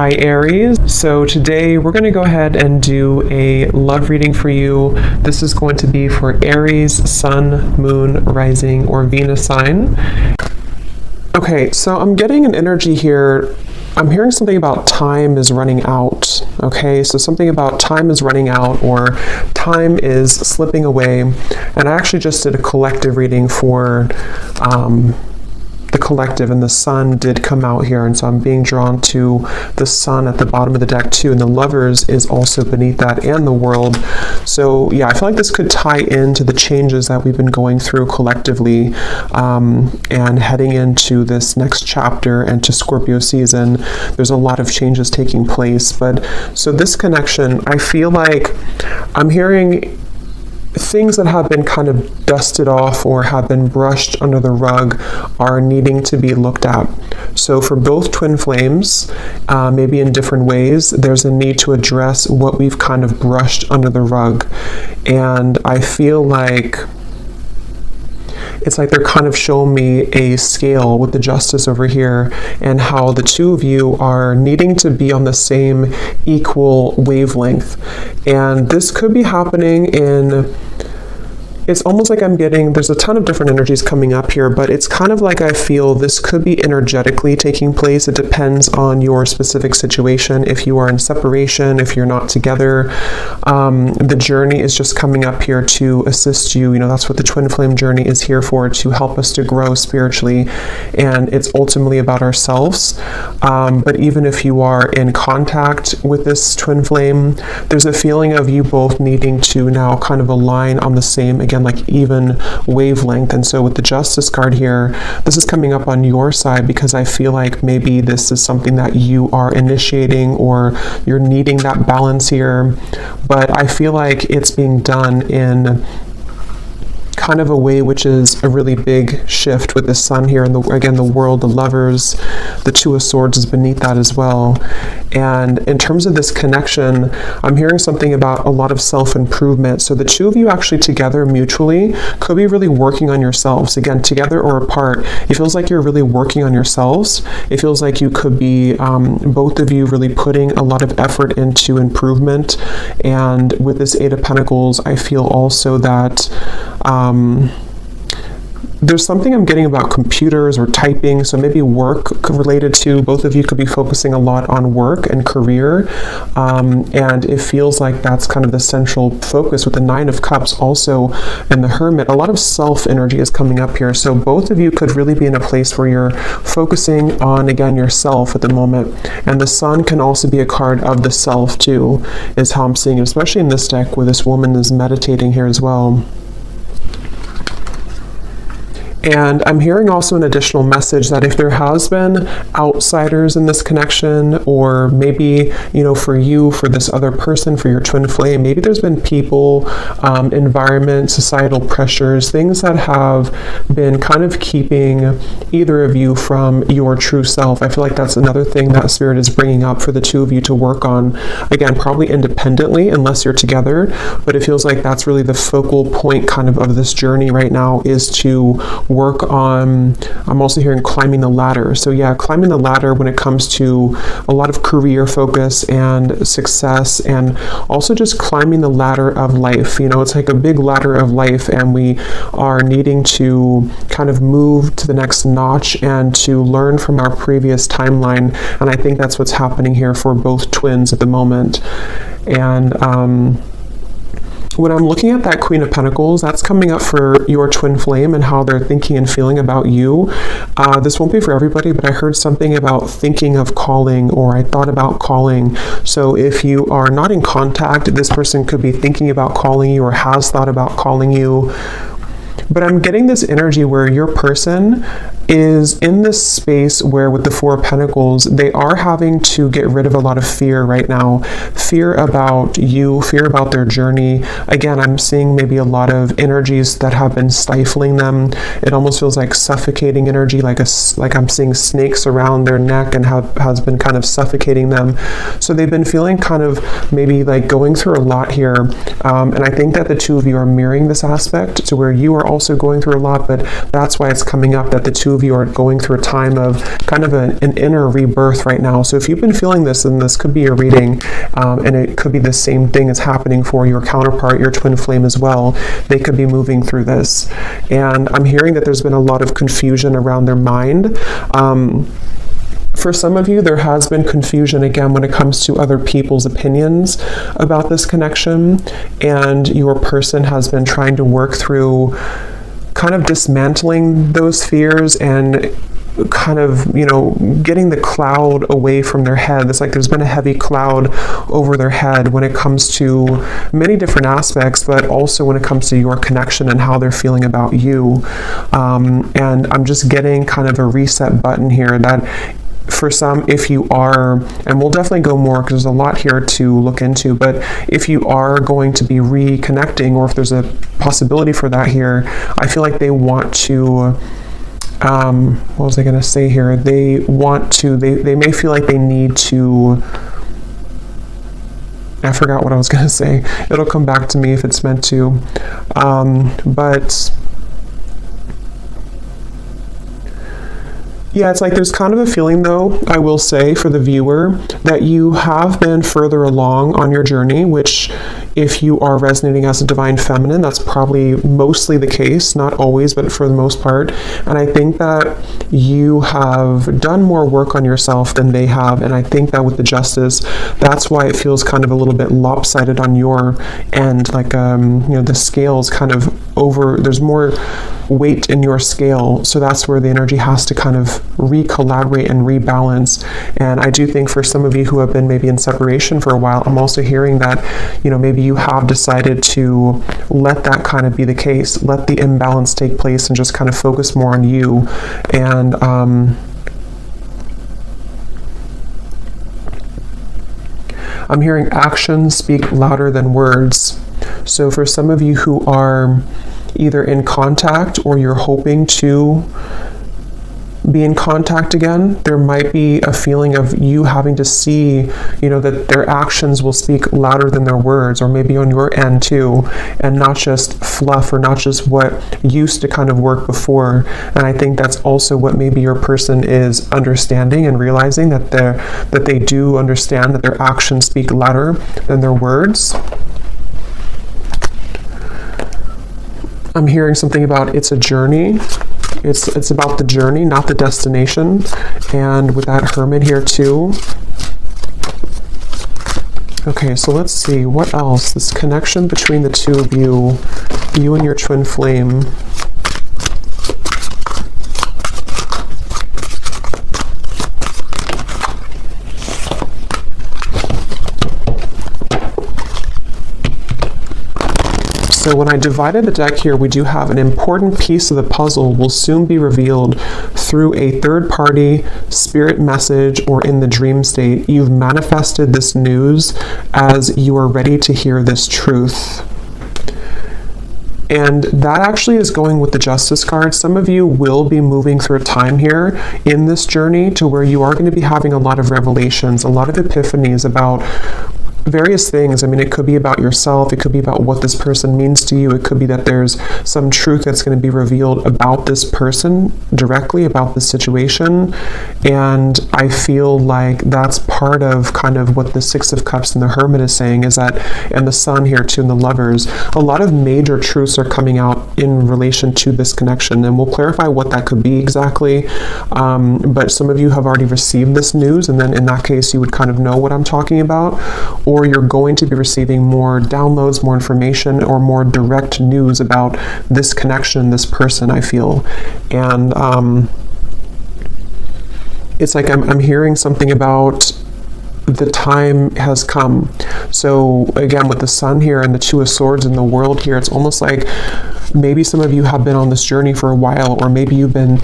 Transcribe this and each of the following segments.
Hi Aries. So today we're going to go ahead and do a love reading for you. This is going to be for Aries, Sun, Moon, Rising, or Venus sign. Okay, so I'm getting an energy here. I'm hearing something about time is running out. Okay, so something about time is running out or time is slipping away. And I actually just did a collective reading for the collective, and the sun did come out here, and so I'm being drawn to the sun at the bottom of the deck too, and the lovers is also beneath that, and the world. So yeah, I feel like this could tie into the changes that we've been going through collectively, and heading into this next chapter and to Scorpio season. There's a lot of changes taking place, but so this connection, I feel like I'm hearing things that have been kind of dusted off or have been brushed under the rug are needing to be looked at. So for both twin flames, maybe in different ways, there's a need to address what we've kind of brushed under the rug. And I feel like it's like they're kind of showing me a scale with the justice over here, and how the two of you are needing to be on the same equal wavelength. And this could be happening in, it's almost like I'm getting, there's a ton of different energies coming up here, but it's kind of like I feel this could be energetically taking place. It depends on your specific situation. If you are in separation, if you're not together, the journey is just coming up here to assist you. You know, that's what the twin flame journey is here for, to help us to grow spiritually. And it's ultimately about ourselves. But even if you are in contact with this twin flame, there's a feeling of you both needing to now kind of align on the same, again, like even wavelength. And so with the Justice card here, this is coming up on your side because I feel like maybe this is something that you are initiating or you're needing that balance here. But I feel like it's being done in kind of a way which is a really big shift with the sun here, and again the world, the lovers, the Two of Swords is beneath that as well. And in terms of this connection, I'm hearing something about a lot of self-improvement. So the two of you actually together mutually could be really working on yourselves, again together or apart. It feels like you're really working on yourselves. It feels like you could be both of you really putting a lot of effort into improvement. And with this Eight of Pentacles, I feel also that there's something I'm getting about computers or typing, so maybe work related to, both of you could be focusing a lot on work and career, and it feels like that's kind of the central focus with the Nine of Cups also, and the Hermit. A lot of self energy is coming up here, so both of you could really be in a place where you're focusing on, again, yourself at the moment. And the Sun can also be a card of the self too, is how I'm seeing it, especially in this deck where this woman is meditating here as well. And I'm hearing also an additional message that if there has been outsiders in this connection, or maybe, you know, for you, for this other person, for your twin flame, maybe there's been people, environment, societal pressures, things that have been kind of keeping either of you from your true self. I feel like that's another thing that Spirit is bringing up for the two of you to work on. Again, probably independently, unless you're together, but it feels like that's really the focal point kind of this journey right now, is to work on, I'm also hearing climbing the ladder. So yeah, climbing the ladder when it comes to a lot of career focus and success, and also just climbing the ladder of life. You know, it's like a big ladder of life, and we are needing to kind of move to the next notch and to learn from our previous timeline. And I think that's what's happening here for both twins at the moment. And when I'm looking at that Queen of Pentacles, that's coming up for your twin flame and how they're thinking and feeling about you. This won't be for everybody, but I heard something about thinking of calling, or I thought about calling. So if you are not in contact, this person could be thinking about calling you or has thought about calling you. But I'm getting this energy where your person is in this space where, with the Four of Pentacles, they are having to get rid of a lot of fear right now. Fear about you, fear about their journey. Again, I'm seeing maybe a lot of energies that have been stifling them. It almost feels like suffocating energy, like I'm seeing snakes around their neck and has been kind of suffocating them. So they've been feeling kind of maybe like going through a lot here. And I think that the two of you are mirroring this aspect to where you are also also going through a lot, but that's why it's coming up that the two of you are going through a time of kind of an inner rebirth right now. So if you've been feeling this, then this could be your reading, and it could be the same thing that's happening for your counterpart, your twin flame as well. They could be moving through this. And I'm hearing that there's been a lot of confusion around their mind. For some of you, there has been confusion again when it comes to other people's opinions about this connection, and your person has been trying to work through kind of dismantling those fears and kind of, getting the cloud away from their head. It's like there's been a heavy cloud over their head when it comes to many different aspects, but also when it comes to your connection and how they're feeling about you. And I'm just getting kind of a reset button here that for some, if you are, and we'll definitely go more because there's a lot here to look into, but if you are going to be reconnecting, or if there's a possibility for that here, I feel like they want to, what was I going to say here? They want to, they may feel like they need to, I forgot what I was going to say. It'll come back to me if it's meant to. But yeah, it's like there's kind of a feeling, though, I will say, for the viewer, that you have been further along on your journey, which, if you are resonating as a divine feminine, that's probably mostly the case, not always, but for the most part. And I think that you have done more work on yourself than they have, and I think that with the justice, that's why it feels kind of a little bit lopsided on your end, like, the scale's kind of over, there's more weight in your scale, so that's where the energy has to kind of re-collaborate and rebalance. And I do think for some of you who have been maybe in separation for a while, I'm also hearing that, maybe you have decided to let that kind of be the case, let the imbalance take place and just kind of focus more on you. And I'm hearing actions speak louder than words. So for some of you who are either in contact or you're hoping to be in contact again, there might be a feeling of you having to see, that their actions will speak louder than their words, or maybe on your end too, and not just fluff or not just what used to kind of work before. And I think that's also what maybe your person is understanding and realizing, that they do understand that their actions speak louder than their words. I'm hearing something about it's a journey. It's about the journey, not the destination. And with that Hermit here too. Okay, so let's see, what else? This connection between the two of you and your twin flame. So when I divided the deck here, we do have an important piece of the puzzle will soon be revealed through a third-party spirit message or in the dream state. You've manifested this news as you are ready to hear this truth. And that actually is going with the Justice card. Some of you will be moving through a time here in this journey to where you are going to be having a lot of revelations, a lot of epiphanies about various things. I mean, it could be about yourself, it could be about what this person means to you, it could be that there's some truth that's going to be revealed about this person directly, about the situation. And I feel like that's part of kind of what the Six of Cups and the Hermit is saying, is that, and the Sun here too, and the Lovers, a lot of major truths are coming out in relation to this connection, and we'll clarify what that could be exactly. But some of you have already received this news, and then in that case you would kind of know what I'm talking about, or you're going to be receiving more downloads, more information, or more direct news about this connection, this person, I feel. And it's like I'm hearing something about the time has come. So again, with the Sun here and the Two of Swords in the World here, it's almost like maybe some of you have been on this journey for a while, or maybe you've been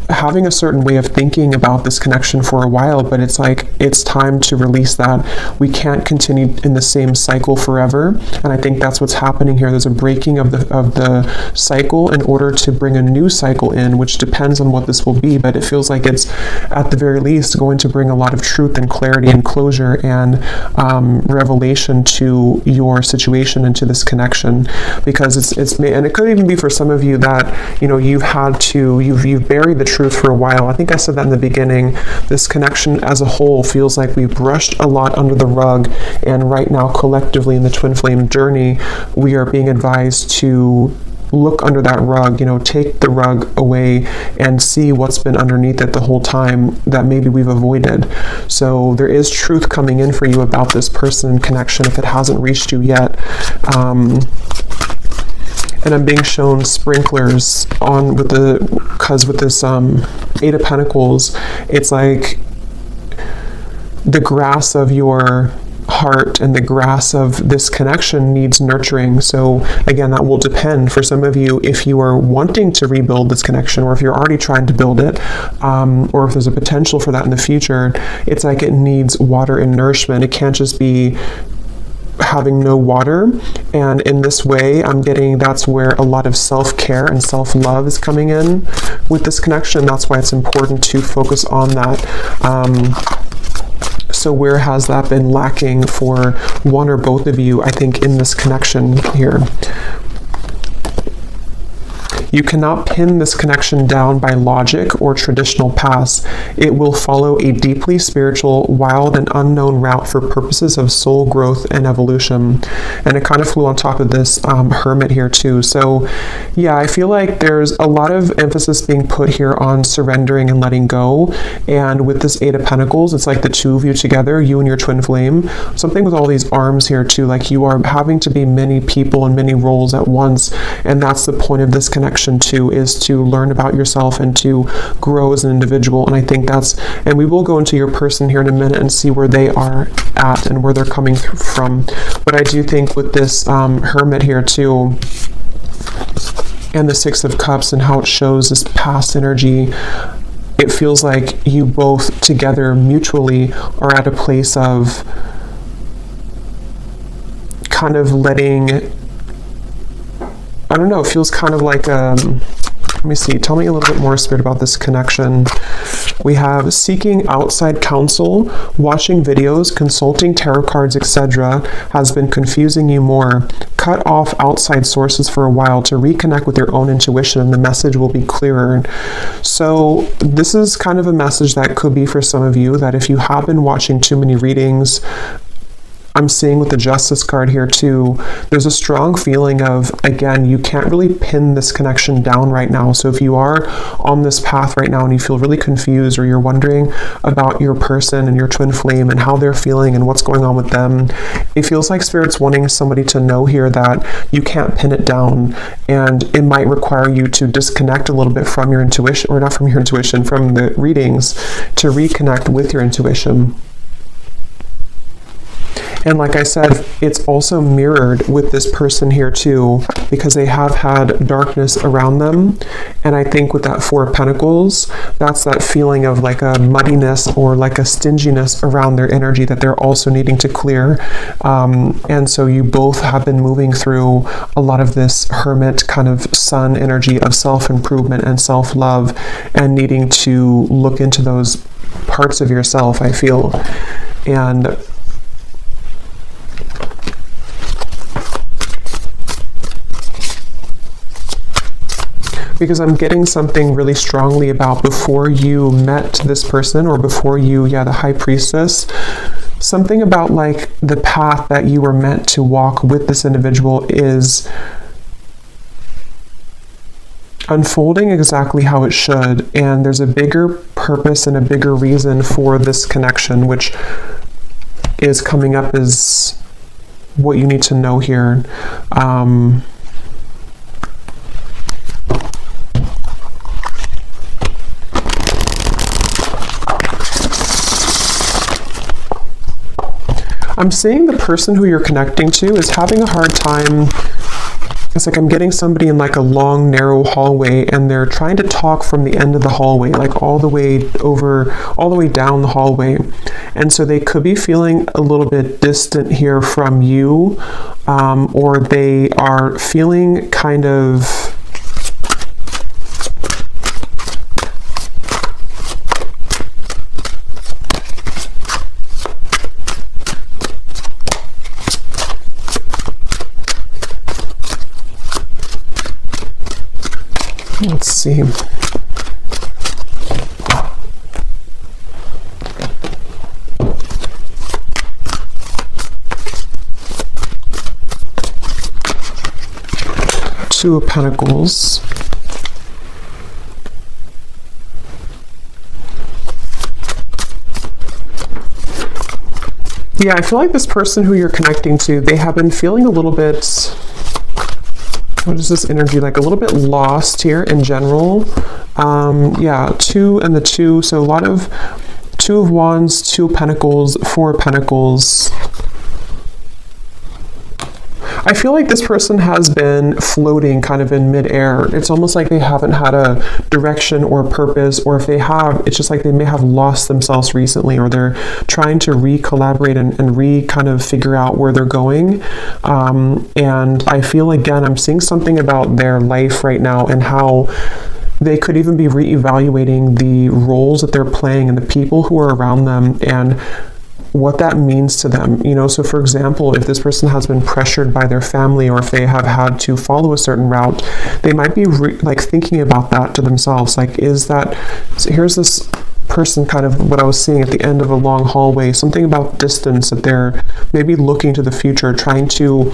having a certain way of thinking about this connection for a while, but it's like it's time to release that. We can't continue in the same cycle forever, and I think that's what's happening here. There's a breaking of the cycle in order to bring a new cycle in, which depends on what this will be, but it feels like it's at the very least going to bring a lot of truth and clarity and closure and revelation to your situation and to this connection, because it's and it could even be for some of you that, you know, you've buried the truth for a while. I think I said that in the beginning. This connection as a whole feels like we've brushed a lot under the rug, and right now collectively in the twin flame journey, we are being advised to look under that rug, you know, take the rug away and see what's been underneath it the whole time that maybe we've avoided. So there is truth coming in for you about this person connection if it hasn't reached you yet. And I'm being shown sprinklers on with this Eight of Pentacles, it's like the grass of your heart and the grass of this connection needs nurturing. So again, that will depend for some of you if you are wanting to rebuild this connection, or if you're already trying to build it, or if there's a potential for that in the future. It's like it needs water and nourishment. It can't just be having no water. And in this way, I'm getting that's where a lot of self-care and self-love is coming in with this connection. That's why it's important to focus on that. So where has that been lacking for one or both of you, I think, in this connection here? You cannot pin this connection down by logic or traditional paths. It will follow a deeply spiritual, wild, and unknown route for purposes of soul growth and evolution. And it kind of flew on top of this hermit here too. So yeah, I feel like there's a lot of emphasis being put here on surrendering and letting go. And with this Eight of Pentacles, it's like the two of you together, you and your twin flame. Something with all these arms here too, like you are having to be many people and many roles at once. And that's the point of this connection too, is to learn about yourself and to grow as an individual. And I think and we will go into your person here in a minute and see where they are at and where they're coming from. But I do think with this hermit here too, and the Six of Cups and how it shows this past energy, it feels like you both together mutually are at a place of kind of letting, I don't know, it feels kind of like, let me see, tell me a little bit more, Spirit, about this connection. We have seeking outside counsel, watching videos, consulting tarot cards, etc. has been confusing you more. Cut off outside sources for a while to reconnect with your own intuition, and the message will be clearer. So this is kind of a message that could be for some of you, that if you have been watching too many readings, I'm seeing with the Justice card here too, there's a strong feeling of, again, you can't really pin this connection down right now. So if you are on this path right now and you feel really confused, or you're wondering about your person and your twin flame and how they're feeling and what's going on with them, it feels like Spirit's wanting somebody to know here that you can't pin it down, and it might require you to disconnect a little bit from your intuition, or not from your intuition, from the readings, to reconnect with your intuition. And like I said, it's also mirrored with this person here too, because they have had darkness around them. And I think with that Four of Pentacles, that's that feeling of like a muddiness or like a stinginess around their energy that they're also needing to clear. And so you both have been moving through a lot of this hermit kind of sun energy of self-improvement and self-love, and needing to look into those parts of yourself, I feel. And because I'm getting something really strongly about before you met this person, or before you, the High Priestess, something about like the path that you were meant to walk with this individual is unfolding exactly how it should. And there's a bigger purpose and a bigger reason for this connection, which is coming up as what you need to know here. I'm seeing the person who you're connecting to is having a hard time It's like I'm getting somebody in like a long, narrow hallway, and they're trying to talk from the end of the hallway, like all the way down the hallway. And so they could be feeling a little bit distant here from you, or they are feeling kind of let's see. Two of Pentacles. Yeah, I feel like this person who you're connecting to, they have been feeling a little bit, what is this energy like? A little bit lost here in general. Yeah, 2 and the 2. So a lot of 2 of Wands, 2 of Pentacles, 4 of Pentacles. I feel like this person has been floating kind of in midair. It's almost like they haven't had a direction or purpose, or if they have, it's just like they may have lost themselves recently, or they're trying to re-collaborate and kind of figure out where they're going. And I feel, again, I'm seeing something about their life right now and how they could even be re-evaluating the roles that they're playing and the people who are around them and what that means to them. You know, so for example, if this person has been pressured by their family, or if they have had to follow a certain route, they might be like thinking about that to themselves. Like, is that, so here's this person, kind of what I was seeing at the end of a long hallway, something about distance, that they're maybe looking to the future, trying to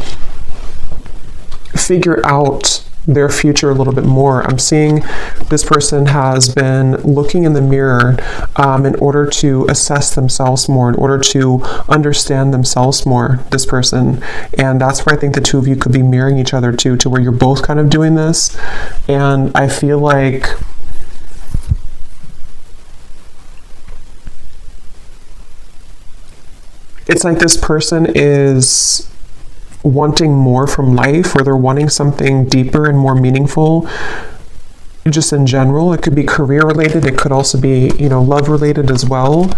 figure out their future a little bit more. I'm seeing this person has been looking in the mirror in order to assess themselves more, in order to understand themselves more, this person. And that's where I think the 2 of you could be mirroring each other to where you're both kind of doing this. And I feel like it's like this person is wanting more from life, or they're wanting something deeper and more meaningful just in general. It could be career related, it could also be, you know, love related as well.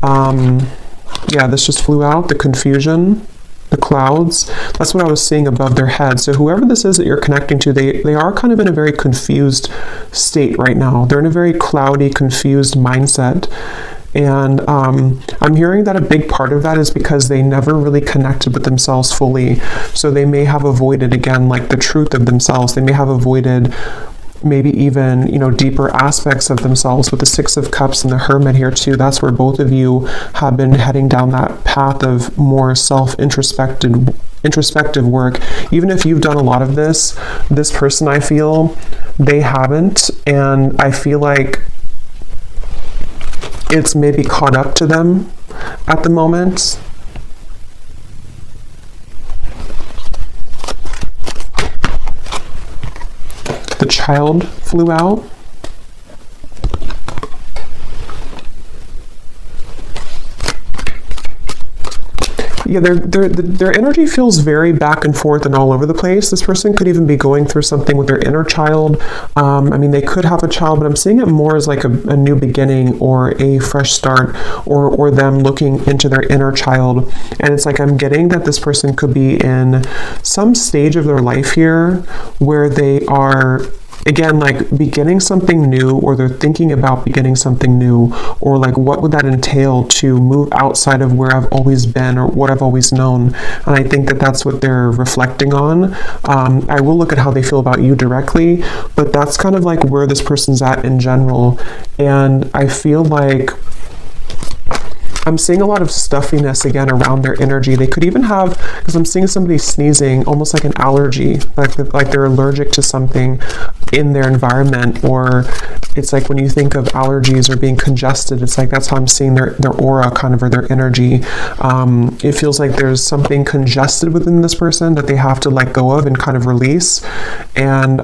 Yeah, this just flew out, the confusion, the clouds. That's what I was seeing above their head. So whoever this is that you're connecting to, they are kind of in a very confused state right now. They're in a very cloudy, confused mindset. And I'm hearing that a big part of that is because they never really connected with themselves fully. So they may have avoided, again, like the truth of themselves. They may have avoided maybe even, you know, deeper aspects of themselves. With the 6 of Cups and the Hermit here too, that's where both of you have been heading down that path of more introspective work. Even if you've done a lot of this person, I feel, they haven't. And I feel like it's maybe caught up to them at the moment. The Child flew out. Yeah, their energy feels very back and forth and all over the place. This person could even be going through something with their inner child. I mean, they could have a child, but I'm seeing it more as like a new beginning or a fresh start, or them looking into their inner child. And it's like I'm getting that this person could be in some stage of their life here where they are, again, like beginning something new, or they're thinking about beginning something new, or like what would that entail to move outside of where I've always been or what I've always known. And I think that that's what they're reflecting on. I will look at how they feel about you directly, but that's kind of like where this person's at in general. And I feel like I'm seeing a lot of stuffiness again around their energy. They could even have, because I'm seeing somebody sneezing, almost like an allergy, like they're allergic to something in their environment. Or it's like when you think of allergies or being congested, it's like that's how I'm seeing their aura kind of, or their energy. It feels like there's something congested within this person that they have to let go of and kind of release. And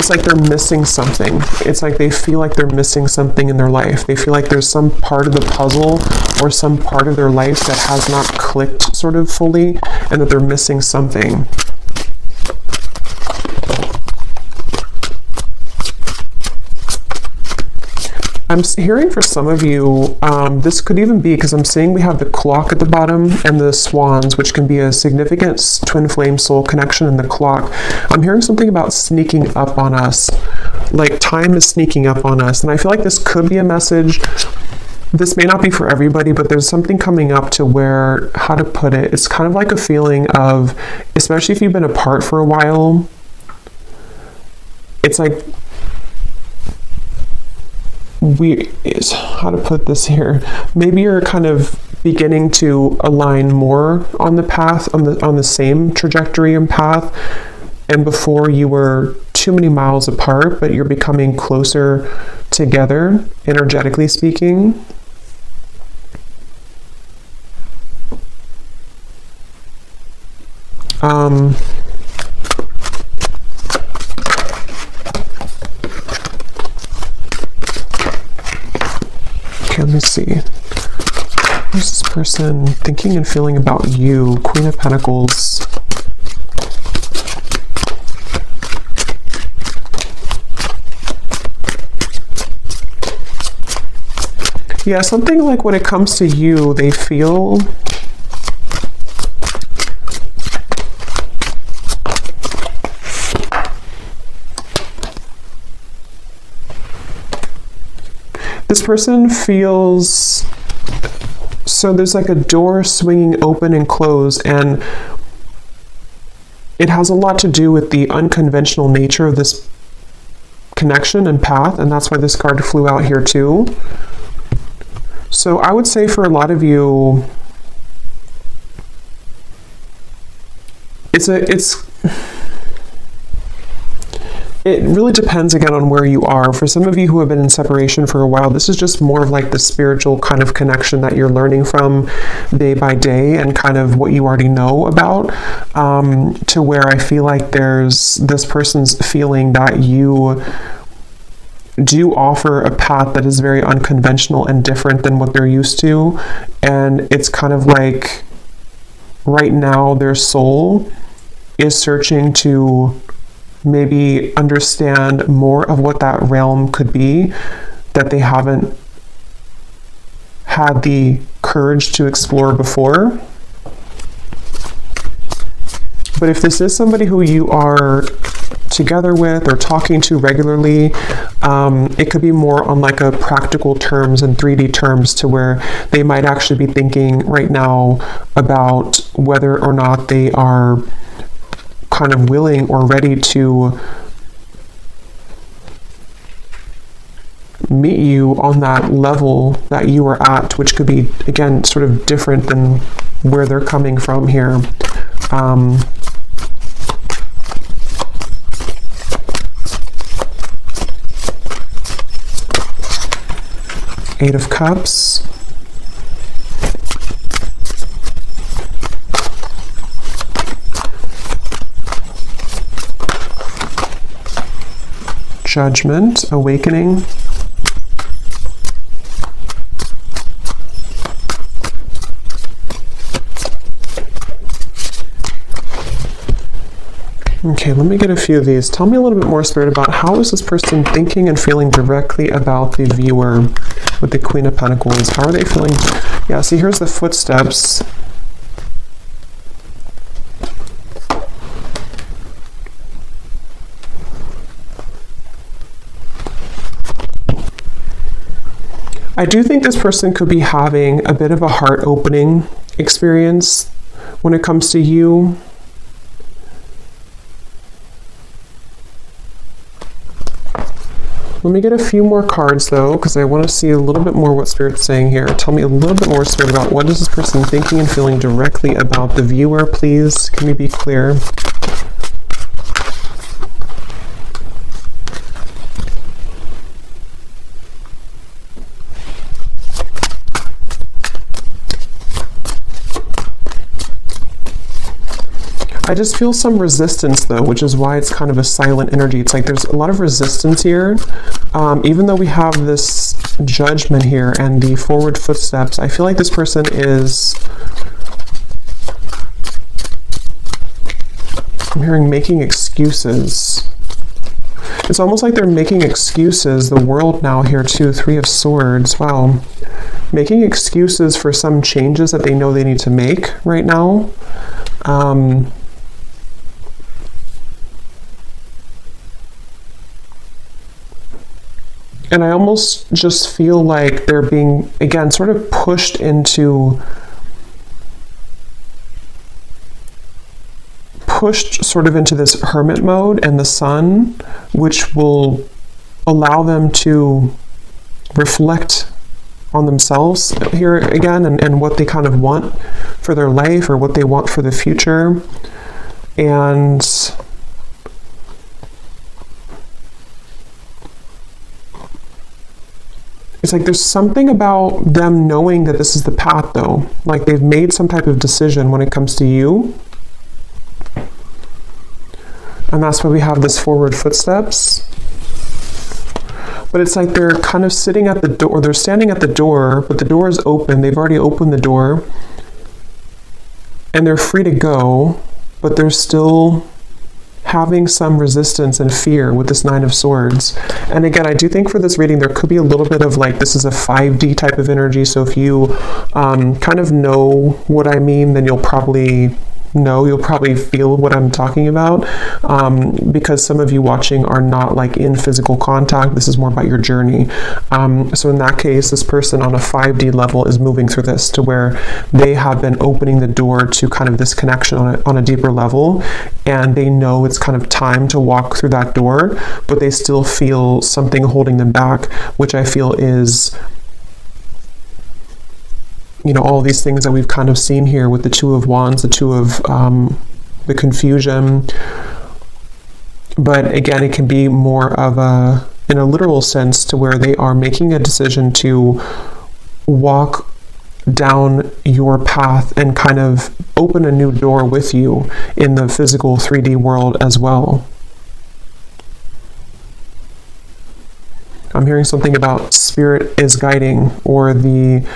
it's like they're missing something. It's like they feel like they're missing something in their life. They feel like there's some part of the puzzle or some part of their life that has not clicked sort of fully, and that they're missing something. I'm hearing for some of you, this could even be because I'm seeing we have the clock at the bottom and the swans, which can be a significant twin flame soul connection in the clock. I'm hearing something about sneaking up on us, like time is sneaking up on us. And I feel like this could be a message. This may not be for everybody, but there's something coming up to where, how to put it, it's kind of like a feeling of, especially if you've been apart for a while, it's like, how to put this here, maybe you're kind of beginning to align more on the path, on the same trajectory and path, and before you were too many miles apart, but you're becoming closer together, energetically speaking. Let me see. What's this person thinking and feeling about you? Queen of Pentacles. Yeah, something like when it comes to you, they feel this person feels, so there's like a door swinging open and close, and it has a lot to do with the unconventional nature of this connection and path, and that's why this card flew out here too. So I would say for a lot of you, it really depends again on where you are. For some of you who have been in separation for a while, this is just more of like the spiritual kind of connection that you're learning from day by day and kind of what you already know about, to where I feel like there's this person's feeling that you do offer a path that is very unconventional and different than what they're used to. And it's kind of like right now their soul is searching to maybe understand more of what that realm could be that they haven't had the courage to explore before. But if this is somebody who you are together with or talking to regularly, it could be more on like a practical terms and 3D terms, to where they might actually be thinking right now about whether or not they are kind of willing or ready to meet you on that level that you are at, which could be, again, sort of different than where they're coming from here. Eight of Cups. Judgment, awakening. Okay, let me get a few of these. Tell me a little bit more, Spirit, about how is this person thinking and feeling directly about the viewer with the Queen of Pentacles? How are they feeling? Yeah, see, here's the footsteps. I do think this person could be having a bit of a heart-opening experience when it comes to you. Let me get a few more cards though, because I want to see a little bit more what Spirit's saying here. Tell me a little bit more, Spirit, about what is this person thinking and feeling directly about the viewer, please. Can we be clear? I just feel some resistance though, which is why it's kind of a silent energy. It's like there's a lot of resistance here. Even though we have this judgment here and the forward footsteps, I feel like this person is, I'm hearing making excuses. It's almost like they're making excuses. The world now here too, 3 of Swords. Wow. Making excuses for some changes that they know they need to make right now. And I almost just feel like they're being, again, sort of pushed sort of into this hermit mode and the sun, which will allow them to reflect on themselves here again and what they kind of want for their life or what they want for the future. And it's like there's something about them knowing that this is the path though. Like they've made some type of decision when it comes to you. And that's why we have this forward footsteps. But it's like they're kind of sitting at the door, they're standing at the door, but the door is open. They've already opened the door. And they're free to go, but they're still having some resistance and fear with this 9 of Swords. And again, I do think for this reading, there could be a little bit of like, this is a 5D type of energy. So if you kind of know what I mean, then you'll probably feel what I'm talking about, because some of you watching are not like in physical contact. This is more about your journey. So in that case, this person on a 5D level is moving through this to where they have been opening the door to kind of this connection on a deeper level, and they know it's kind of time to walk through that door, but they still feel something holding them back, which I feel is, you know, all these things that we've kind of seen here with the 2 of Wands, the 2 of the confusion. But again, it can be more of in a literal sense, to where they are making a decision to walk down your path and kind of open a new door with you in the physical 3D world as well. I'm hearing something about spirit is guiding, or the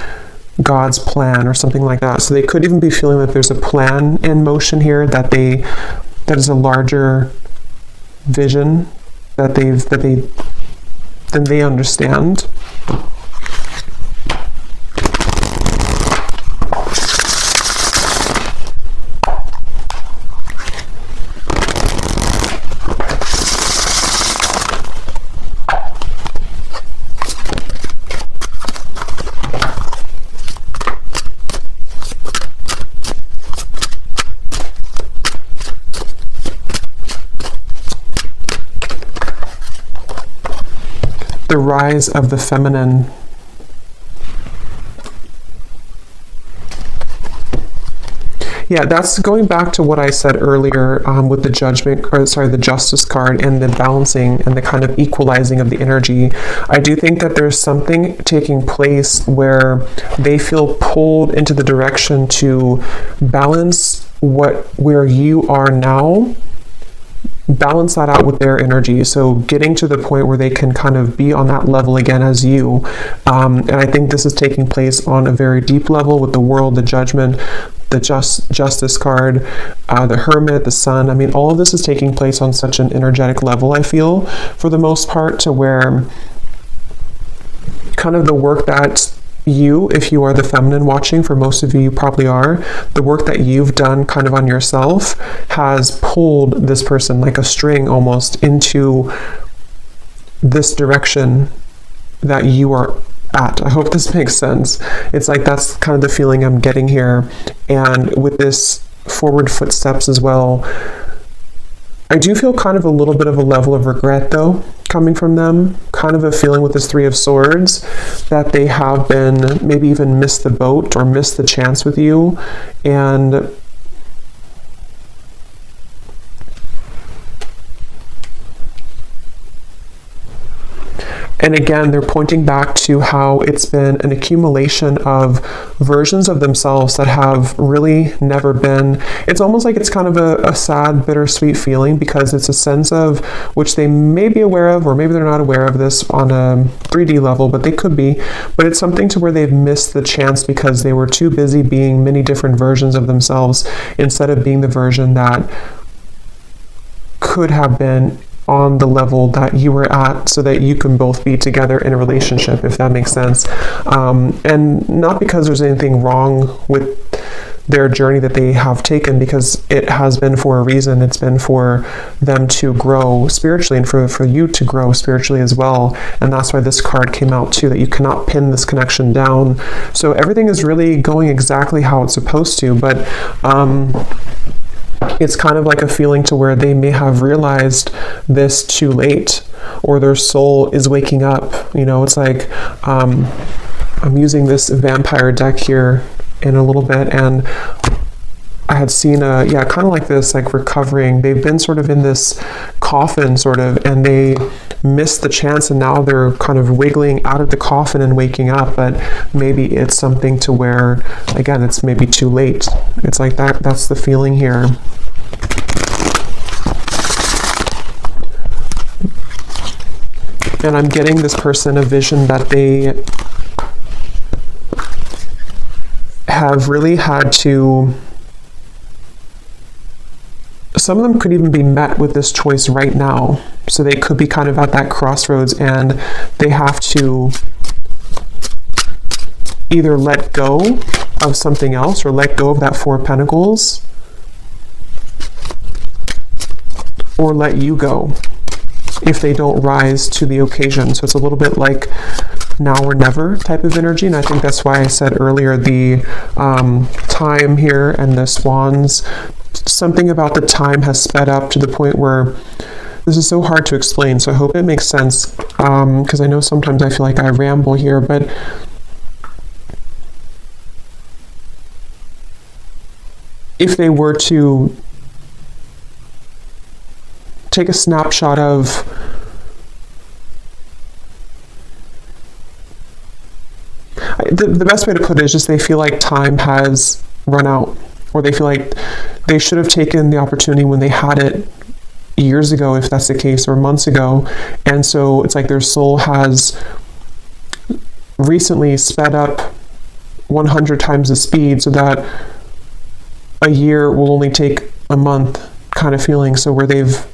God's plan, or something like that. So they could even be feeling that there's a plan in motion here, that is a larger vision that they understand. The rise of the feminine. Yeah, that's going back to what I said earlier with the the Justice card and the balancing and the kind of equalizing of the energy. I do think that there's something taking place where they feel pulled into the direction to balance where you are now, balance that out with their energy. So getting to the point where they can kind of be on that level again as you. And I think this is taking place on a very deep level with the World, the Judgment, the Justice card, the Hermit, the Sun. I mean, all of this is taking place on such an energetic level, I feel, for the most part, to where kind of the work that you, if you are the feminine watching, for most of you, you probably are, the work that you've done kind of on yourself has pulled this person like a string almost into this direction that you are at. I hope this makes sense. It's like that's kind of the feeling I'm getting here. And with this forward footsteps as well, I do feel kind of a little bit of a level of regret though coming from them, kind of a feeling with this 3 of Swords that they have been maybe even missed the boat or missed the chance with you. And And again, they're pointing back to how it's been an accumulation of versions of themselves that have really never been. It's almost like it's kind of a sad, bittersweet feeling, because it's a sense of which they may be aware of, or maybe they're not aware of this on a 3D level, but they could be. But it's something to where they've missed the chance because they were too busy being many different versions of themselves instead of being the version that could have been on the level that you were at, so that you can both be together in a relationship, if that makes sense. And not because there's anything wrong with their journey that they have taken, because it has been for a reason. It's been for them to grow spiritually, and for you to grow spiritually as well. And that's why this card came out too, that you cannot pin this connection down. So everything is really going exactly how it's supposed to, but it's kind of like a feeling to where they may have realized this too late, or their soul is waking up. You know, it's like, I'm using this vampire deck here in a little bit, and I had seen kind of like this, like recovering. They've been sort of in this coffin sort of, and they missed the chance, and now they're kind of wiggling out of the coffin and waking up. But maybe it's something to where, again, it's maybe too late. It's like that's the feeling here. And I'm getting this person a vision that they have really had to, some of them could even be met with this choice right now. So they could be kind of at that crossroads, and they have to either let go of something else, or let go of that Four of Pentacles, or let you go if they don't rise to the occasion. So it's a little bit like now or never type of energy. And I think that's why I said earlier the time here and the swans, something about the time has sped up to the point where this is so hard to explain. So I hope it makes sense, because I know sometimes I feel like I ramble here, but if they were to take a snapshot of the best way to put it is just they feel like time has run out, or they feel like they should have taken the opportunity when they had it years ago, if that's the case, or months ago. And so it's like their soul has recently sped up 100 times the speed, so that a year will only take a month kind of feeling. So where they've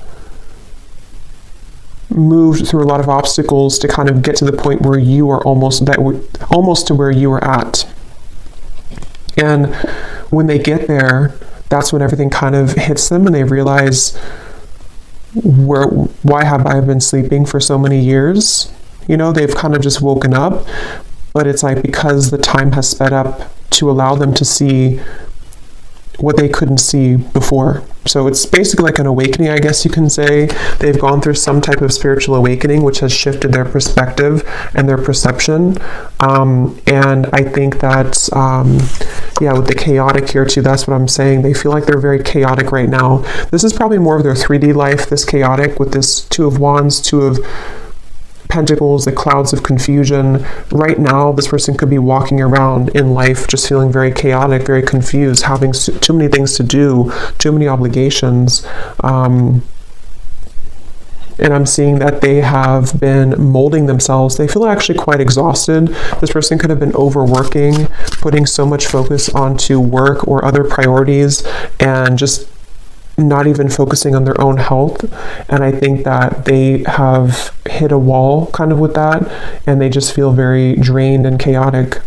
moved through a lot of obstacles to kind of get to the point where you are almost to where you were at. And when they get there, that's when everything kind of hits them, and they realize, why have I been sleeping for so many years? You know, they've kind of just woken up, but it's like because the time has sped up to allow them to see what they couldn't see before. So it's basically like an awakening, I guess you can say. They've gone through some type of spiritual awakening, which has shifted their perspective and their perception. And I think that, with the chaotic here too, that's what I'm saying. They feel like they're very chaotic right now. This is probably more of their 3D life, this chaotic, with this Two of Wands, Two of Pentacles, the clouds of confusion. Right now, this person could be walking around in life just feeling very chaotic, very confused, having too many things to do, too many obligations. And I'm seeing that they have been molding themselves. They feel actually quite exhausted. This person could have been overworking, putting so much focus onto work or other priorities, and just not even focusing on their own health. And I think that they have hit a wall kind of with that, and they just feel very drained and chaotic.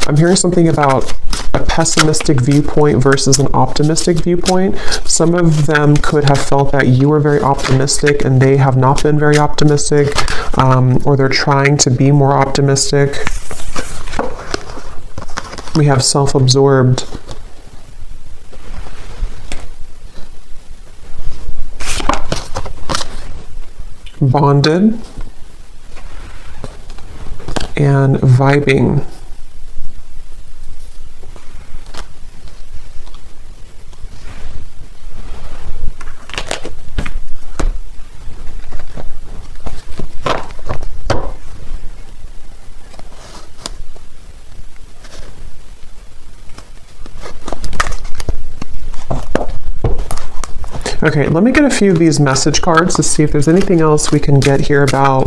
I'm hearing something about a pessimistic viewpoint versus an optimistic viewpoint. Some of them could have felt that you were very optimistic and they have not been very optimistic, or they're trying to be more optimistic. We have self-absorbed. Bonded. And vibing. Okay, let me get a few of these message cards to see if there's anything else we can get here about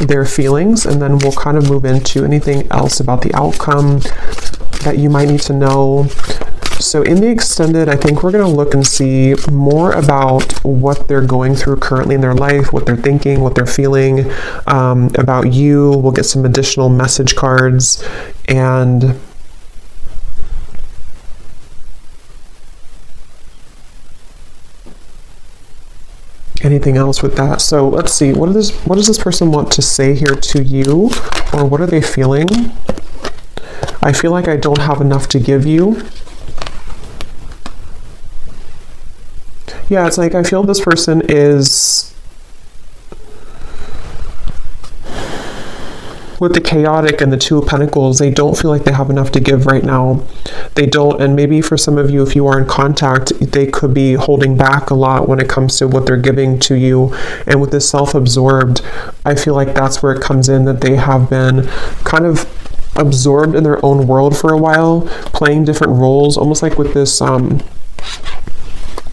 their feelings, and then we'll kind of move into anything else about the outcome that you might need to know. So in the extended, I think we're going to look and see more about what they're going through currently in their life, what they're thinking, what they're feeling about you. We'll get some additional message cards, and anything else with that. So let's see, what does this person want to say here to you, or what are they feeling? I feel like I don't have enough to give you. Yeah, it's like I feel this person is, with the chaotic and the Two of Pentacles, they don't feel like they have enough to give right now. They don't, and maybe for some of you, if you are in contact, they could be holding back a lot when it comes to what they're giving to you. And with this self-absorbed, I feel like that's where it comes in, that they have been kind of absorbed in their own world for a while, playing different roles, almost like with this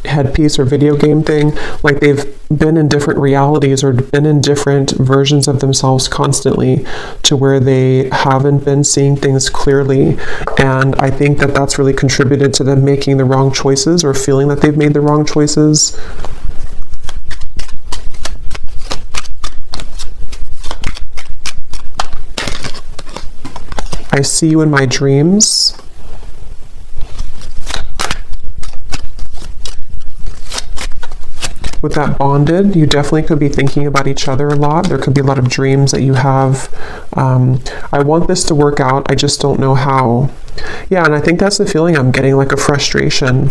headpiece or video game thing, like they've been in different realities or been in different versions of themselves constantly, to where they haven't been seeing things clearly. And I think that that's really contributed to them making the wrong choices, or feeling that they've made the wrong choices. I see you in my dreams. With that bonded, you definitely could be thinking about each other a lot. There could be a lot of dreams that you have. I want this to work out, I just don't know how. Yeah, and I think that's the feeling I'm getting, like a frustration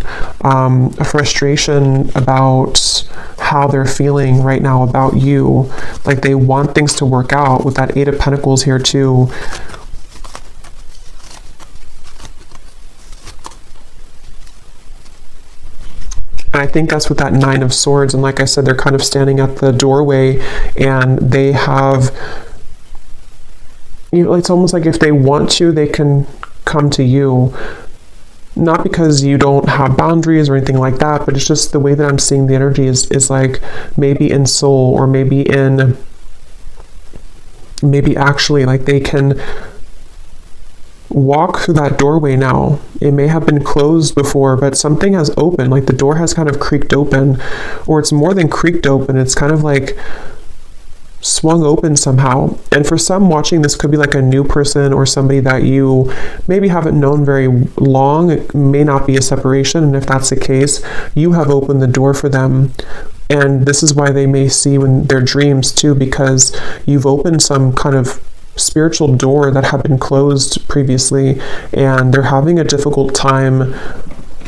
about how they're feeling right now about you. Like they want things to work out, with that Eight of Pentacles here too. And I think that's with that Nine of Swords. And like I said, they're kind of standing at the doorway, and they have, you know, it's almost like if they want to, they can come to you. Not because you don't have boundaries or anything like that, but it's just the way that I'm seeing the energy is like maybe in soul, or maybe actually like they can walk through that doorway now. It may have been closed before, but something has opened, like the door has kind of creaked open, or it's more than creaked open, it's kind of like swung open somehow. And for some watching, this could be like a new person, or somebody that you maybe haven't known very long. It may not be a separation, and if that's the case, you have opened the door for them. And this is why they may see when their dreams too, because you've opened some kind of spiritual door that had been closed previously, and they're having a difficult time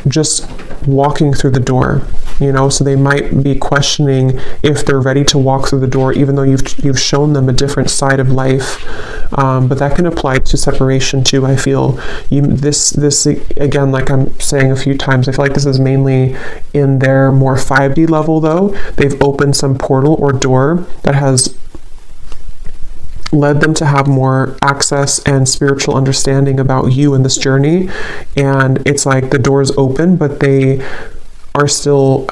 just walking through the door, you know. So they might be questioning if they're ready to walk through the door, even though you've shown them a different side of life. But that can apply to separation too. I feel this again, like I'm saying a few times, I feel like this is mainly in their more 5D level though. They've opened some portal or door that has led them to have more access and spiritual understanding about you in this journey. And it's like the door's open, but they still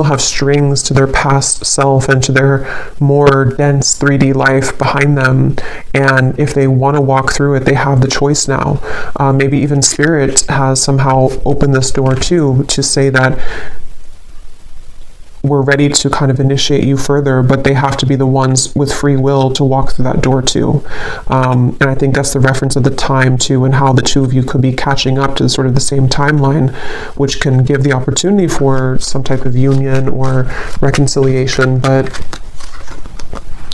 have strings to their past self and to their more dense 3D life behind them. And if they want to walk through it, they have the choice now. Maybe even Spirit has somehow opened this door too, to say that we're ready to kind of initiate you further, but they have to be the ones with free will to walk through that door too. And I think that's the reference of the time too, and how the two of you could be catching up to sort of the same timeline, which can give the opportunity for some type of union or reconciliation. But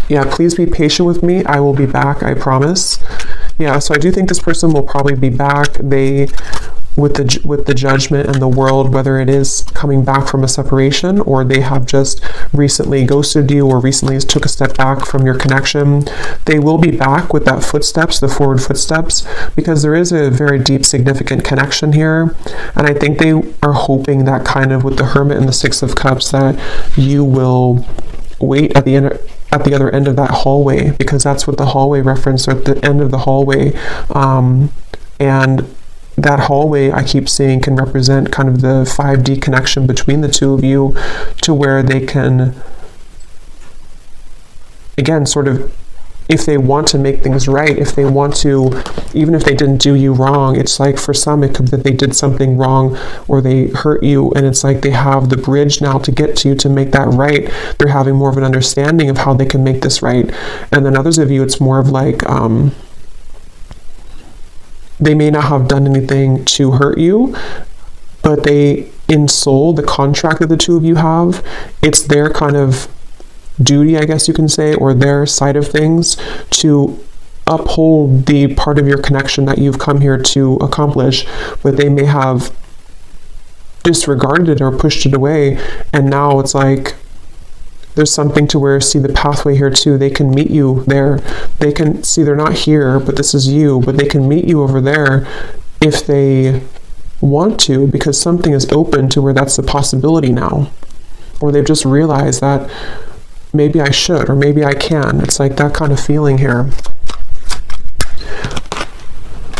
yeah, please be patient with me. I will be back, I promise. Yeah, so I do think this person will probably be back. With the judgment and the world, whether it is coming back from a separation, or they have just recently ghosted you, or recently took a step back from your connection, they will be back with that footsteps, the forward footsteps, because there is a very deep, significant connection here. And I think they are hoping that kind of with the Hermit and the Six of Cups, that you will wait at the other end of that hallway, because that's what the hallway reference, or at the end of the hallway. And that hallway I keep seeing can represent kind of the 5D connection between the two of you, to where they can, again, sort of, if they want to make things right, if they want to, even if they didn't do you wrong, it's like for some it could be that they did something wrong or they hurt you, and it's like they have the bridge now to get to you to make that right. They're having more of an understanding of how they can make this right. And then others of you, it's more of like, they may not have done anything to hurt you, but they, in soul, the contract that the two of you have, it's their kind of duty, I guess you can say, or their side of things, to uphold the part of your connection that you've come here to accomplish, but they may have disregarded it or pushed it away, and now it's like there's something to where, see the pathway here too, they can meet you there. They can see they're not here, but this is you, but they can meet you over there if they want to, because something is open to where that's a possibility now, or they've just realized that maybe I should, or maybe I can. It's like that kind of feeling here.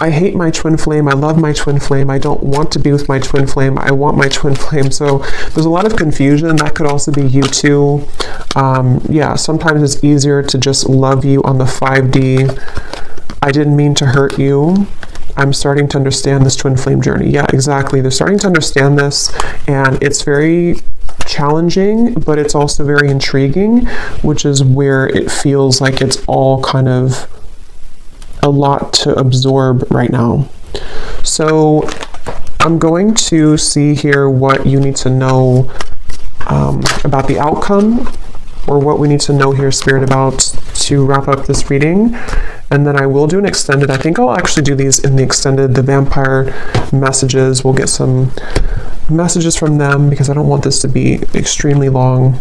I hate my twin flame. I love my twin flame. I don't want to be with my twin flame. I want my twin flame. So there's a lot of confusion. That could also be you too. Yeah, sometimes it's easier to just love you on the 5D. I didn't mean to hurt you. I'm starting to understand this twin flame journey. Yeah, exactly. They're starting to understand this, and it's very challenging, but it's also very intriguing, which is where it feels like it's all kind of a lot to absorb right now. So I'm going to see here what you need to know about the outcome, or what we need to know here, Spirit, about, to wrap up this reading. And then I will do an extended. I think I'll actually do these in the extended, the vampire messages. We'll get some messages from them, because I don't want this to be extremely long.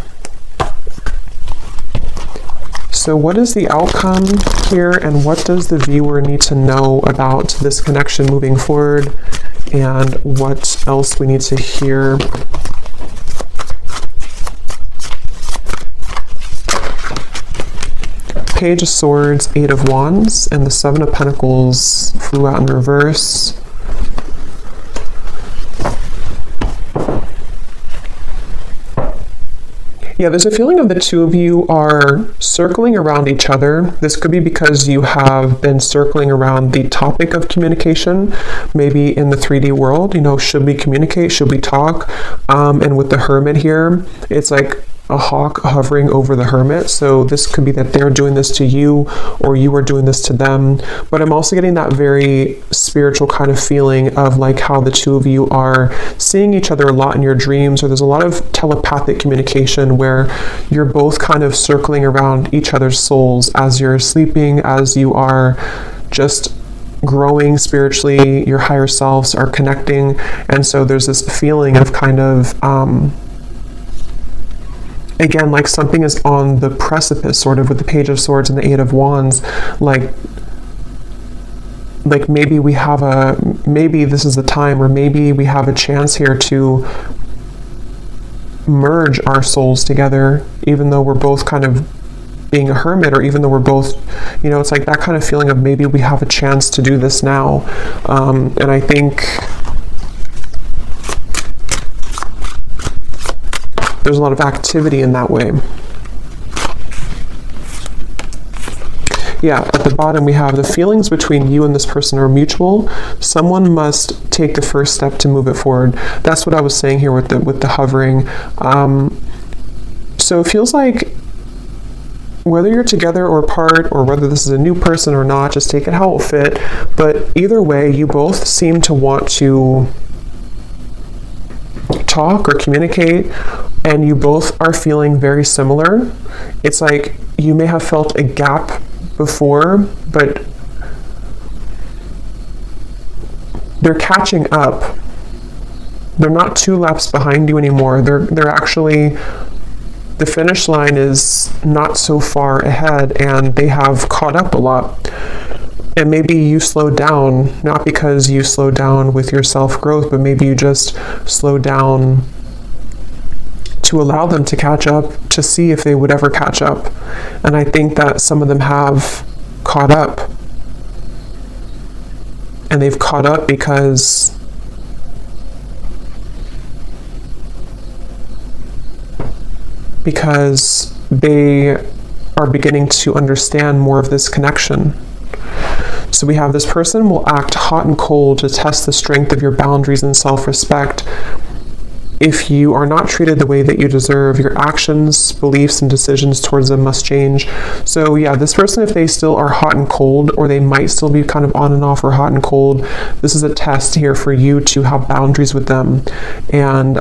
So what is the outcome here, and what does the viewer need to know about this connection moving forward, and what else we need to hear? Page of Swords, 8 of Wands, and the 7 of Pentacles flew out in reverse. Yeah, there's a feeling of the two of you are circling around each other. This could be because you have been circling around the topic of communication, maybe in the 3D world, you know, should we communicate, should we talk? And with the Hermit here, it's like a hawk hovering over the Hermit. So this could be that they're doing this to you, or you are doing this to them. But I'm also getting that very spiritual kind of feeling of like how the two of you are seeing each other a lot in your dreams, or there's a lot of telepathic communication where you're both kind of circling around each other's souls as you're sleeping, as you are just growing spiritually, your higher selves are connecting. And so there's this feeling of kind of again, like something is on the precipice, sort of, with the Page of Swords and the 8 of Wands, like maybe we have maybe this is the time, or maybe we have a chance here to merge our souls together, even though we're both kind of being a hermit, or even though we're both, you know, it's like that kind of feeling of maybe we have a chance to do this now. And I think there's a lot of activity in that way. Yeah, at the bottom we have the feelings between you and this person are mutual. Someone must take the first step to move it forward. That's what I was saying here with the hovering. So it feels like whether you're together or apart, or whether this is a new person or not, just take it how it will fit. But either way, you both seem to want to talk or communicate, and you both are feeling very similar. It's like you may have felt a gap before, but they're catching up. They're not 2 laps behind you anymore. They're actually, the finish line is not so far ahead, and they have caught up a lot. And maybe you slowed down, not because you slowed down with your self-growth, but maybe you just slowed down to allow them to catch up, to see if they would ever catch up. And I think that some of them have caught up. and they've caught up because they are beginning to understand more of this connection. So we have this person will act hot and cold to test the strength of your boundaries and self-respect. If you are not treated the way that you deserve, your actions, beliefs, and decisions towards them must change. So yeah, this person, if they still are hot and cold, or they might still be kind of on and off or hot and cold, this is a test here for you to have boundaries with them. And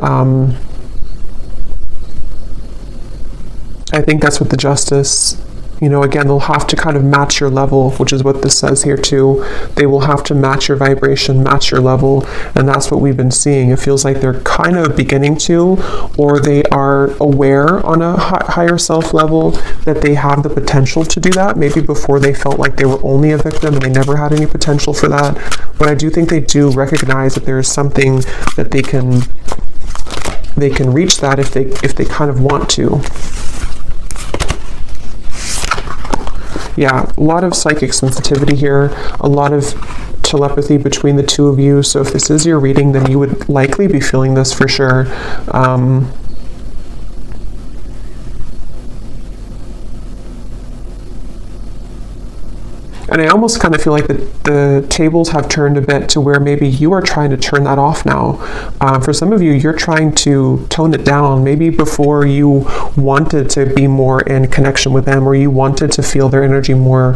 I think that's what the Justice, again, they'll have to kind of match your level, which is what this says here too. They will have to match your vibration, match your level, and that's what we've been seeing. It feels like they're kind of beginning to, or they are aware on a higher self level that they have the potential to do that. Maybe before they felt like they were only a victim and they never had any potential for that. But I do think they do recognize that there is something that they can reach that if they kind of want to. Yeah, a lot of psychic sensitivity here, a lot of telepathy between the two of you. So if this is your reading, then you would likely be feeling this for sure. And I almost kind of feel like the tables have turned a bit to where maybe you are trying to turn that off now. For some of you, you're trying to tone it down. Maybe before you wanted to be more in connection with them, or you wanted to feel their energy more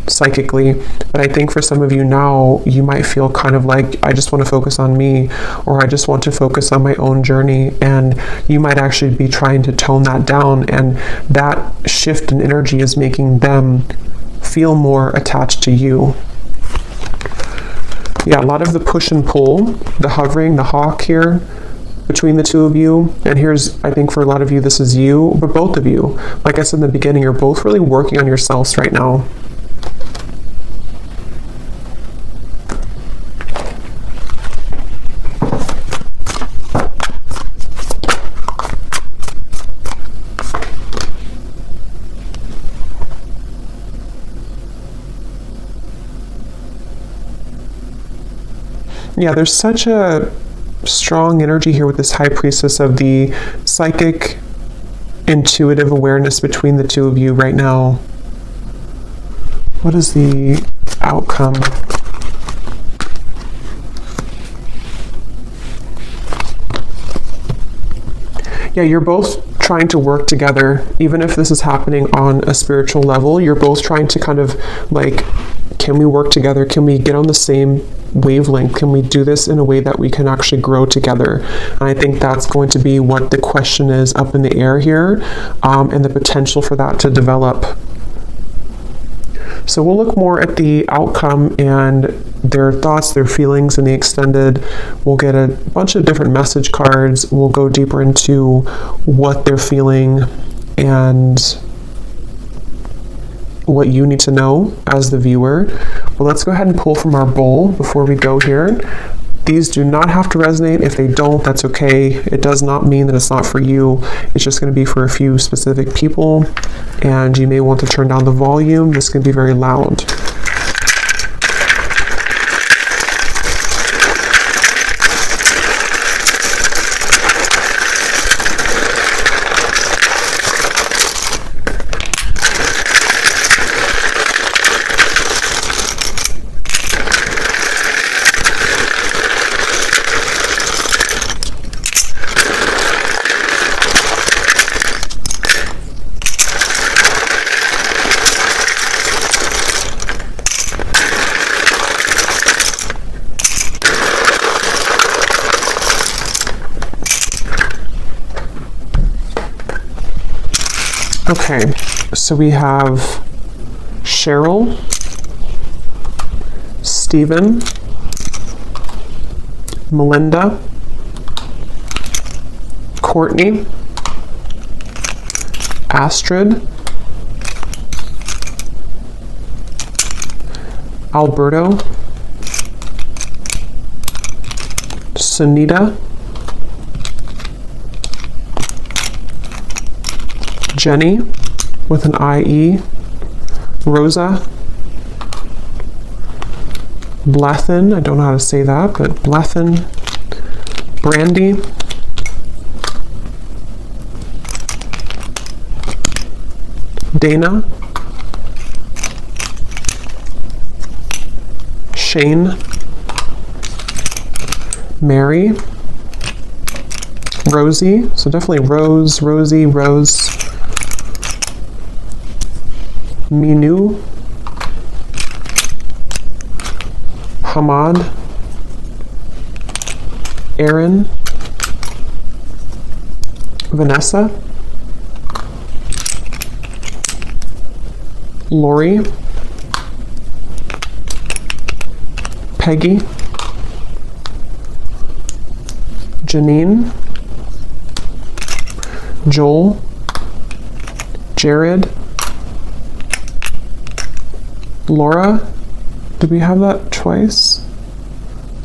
psychically. But I think for some of you now, you might feel kind of like, I just want to focus on me, or I just want to focus on my own journey. And you might actually be trying to tone that down. And that shift in energy is making them feel more attached to you. Yeah, a lot of the push and pull, the hovering, the hawk here between the two of you. And here's, I think for a lot of you, this is you, but both of you, like I said in the beginning, you're both really working on yourselves right now. Yeah, there's such a strong energy here with this High Priestess of the psychic, intuitive awareness between the two of you right now. What is the outcome? Yeah, you're both trying to work together. Even if this is happening on a spiritual level, you're both trying to kind of like, can we work together? Can we get on the same wavelength? Can we do this in a way that we can actually grow together? And I think that's going to be what the question is up in the air here, and the potential for that to develop. So we'll look more at the outcome and their thoughts, their feelings in the extended. We'll get a bunch of different message cards. We'll go deeper into what they're feeling and what you need to know as the viewer. Well, let's go ahead and pull from our bowl before we go here. These do not have to resonate. If they don't, that's okay. It does not mean that it's not for you. It's just going to be for a few specific people, and you may want to turn down the volume. This can be very loud. Okay, so we have Cheryl, Stephen, Melinda, Courtney, Astrid, Alberto, Sunita, Jenny with an IE, Rosa, Blethen, I don't know how to say that, but Blethen. Brandy. Dana. Shane. Mary. Rosie, so definitely Rose, Rosie, Rose. Minu. Hamad. Aaron. Vanessa. Lori. Peggy. Janine. Joel. Jared. Laura. Did we have that twice?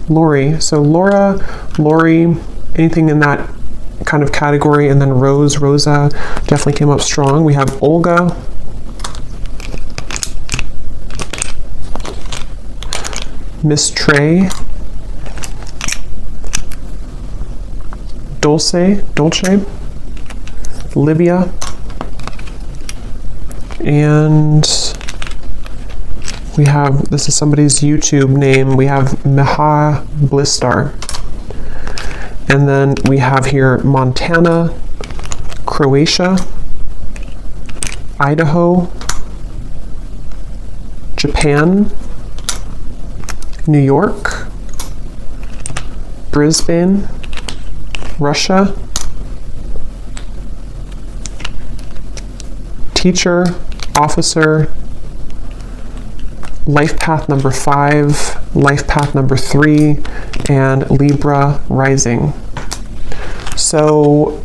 Lori. So Laura, Lori, anything in that kind of category, and then Rose, Rosa definitely came up strong. We have Olga. Miss Trey. Dolce. Livia. And we have, this is somebody's YouTube name, we have Meha Blistar. And then we have here Montana, Croatia, Idaho, Japan, New York, Brisbane, Russia, teacher, officer, life path number 5, life path number 3, and Libra rising. So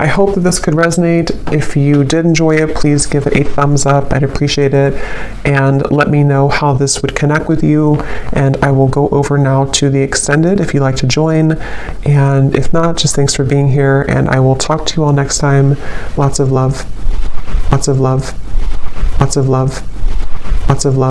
I hope that this could resonate. If you did enjoy it, please give it a thumbs up. I'd appreciate it. And let me know how this would connect with you. And I will go over now to the extended if you'd like to join. And if not, just thanks for being here. And I will talk to you all next time. Lots of love. Lots of love. Lots of love. Lots of love.